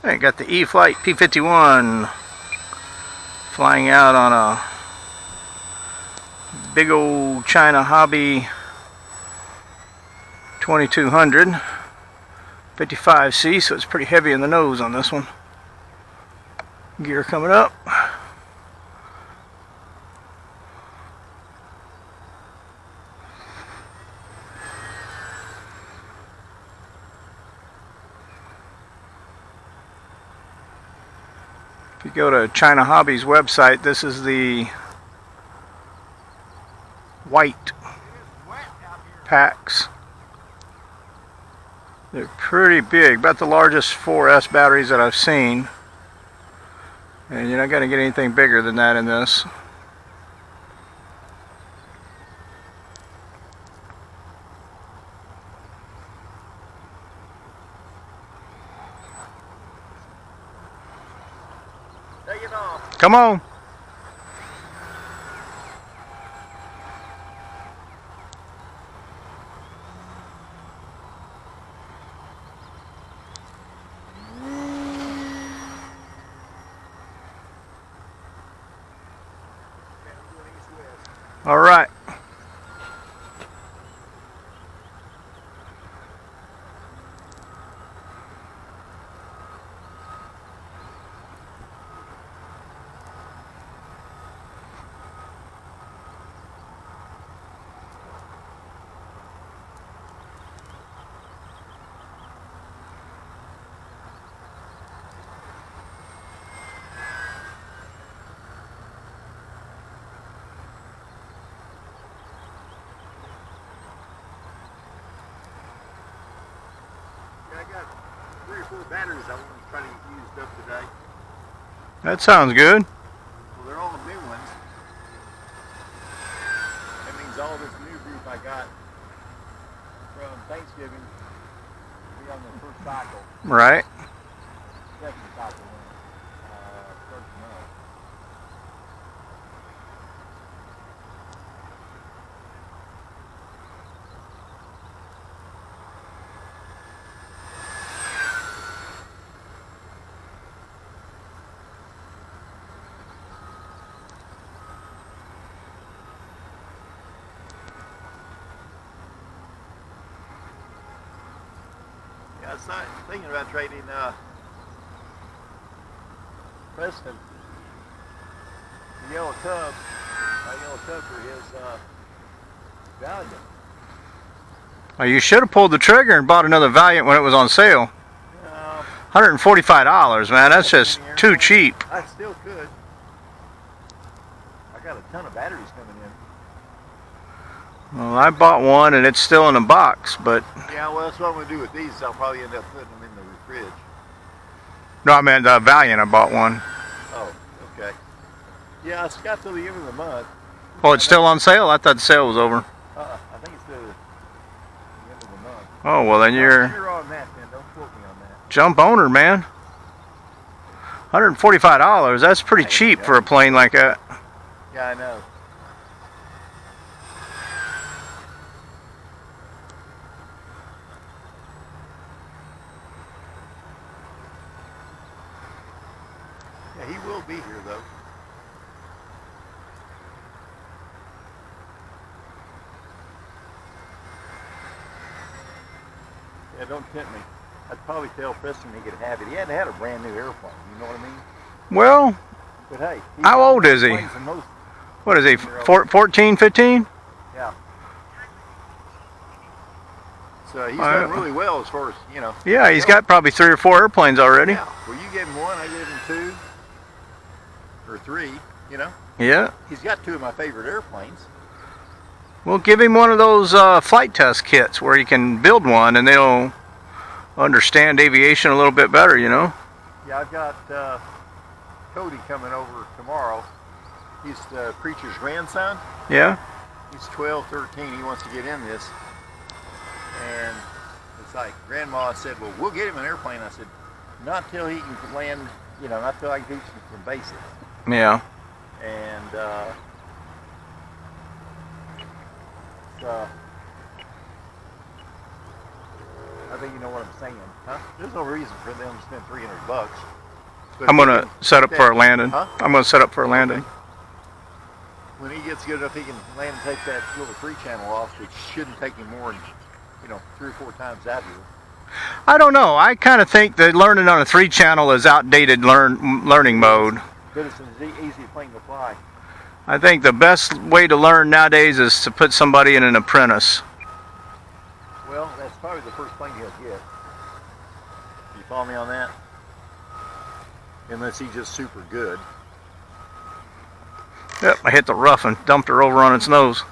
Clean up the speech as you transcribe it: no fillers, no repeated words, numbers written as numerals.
I got the eFlight P-51 flying out on a big old China Hobby 2200 55C, so it's pretty heavy in the nose on this one. Gear coming up. If you go to China Hobby's website, this is the white packs. They're pretty big, about the largest 4S batteries that I've seen. And you're not going to get anything bigger than that in this. Take it off. Come on. All right. I got 3 or 4 batteries I want to try to get used up today. That sounds good. Well, they're all the new ones. That means all this new group I got from Thanksgiving will be on the first cycle. Right. Second cycle one. First month. I was thinking about trading Preston, the yellow cub, my yellow cub for his Valiant. Well, you should have pulled the trigger and bought another Valiant when it was on sale. $145, man. That's just too cheap. I still could. I got a ton of batteries coming in. Well, I bought one and it's still in a box, but... Yeah, well, that's what I'm going to do with these. I'll probably end up putting them in the fridge. No, I meant the Valiant. I bought one. Oh, okay. Yeah, it's got till the end of the month. Oh, it's still on sale? I thought the sale was over. I think it's till the end of the month. Oh, well then you're... You're on that, then. Don't quote me on that. Jump owner, man. $145. That's pretty cheap for a plane like that. Yeah, I know. Yeah, he will be here, though. Yeah, don't tempt me. I'd probably tell Preston he could have it. He hadn't had a brand new airplane, you know what I mean? Well, but hey, how old is he? What is he, 14, 15? Yeah. So he's done really well as far as, you know. Yeah, he's got probably 3 or 4 airplanes already. Yeah. Well, you gave him 1, I gave him 2 or 3, you know. Yeah. He's got 2 of my favorite airplanes. Well, give him one of those flight test kits where you can build one and they'll understand aviation a little bit better, you know. Yeah, I've got Cody coming over tomorrow. He's the preacher's grandson. Yeah. He's 12, 13. He wants to get in this. And it's like, Grandma said, well, we'll get him an airplane. I said, not till he can land, you know, not till I can teach him from basics. Yeah. And I I think you know what I'm saying, huh? There's no reason for them to spend $300. But I'm gonna set up for a landing. Huh? I'm gonna set up for a landing. Okay. When he gets good enough, he can land and take that little 3-channel off, which shouldn't take him more than, 3 or 4 times out here. I don't know. I kind of think that learning on a 3-channel is outdated learning mode. But it's an easy plane to fly. I think the best way to learn nowadays is to put somebody in an apprentice. Well, that's probably the first plane he'll get. You follow me on that? Unless he's just super good. Yep, I hit the rough and dumped her over on its nose.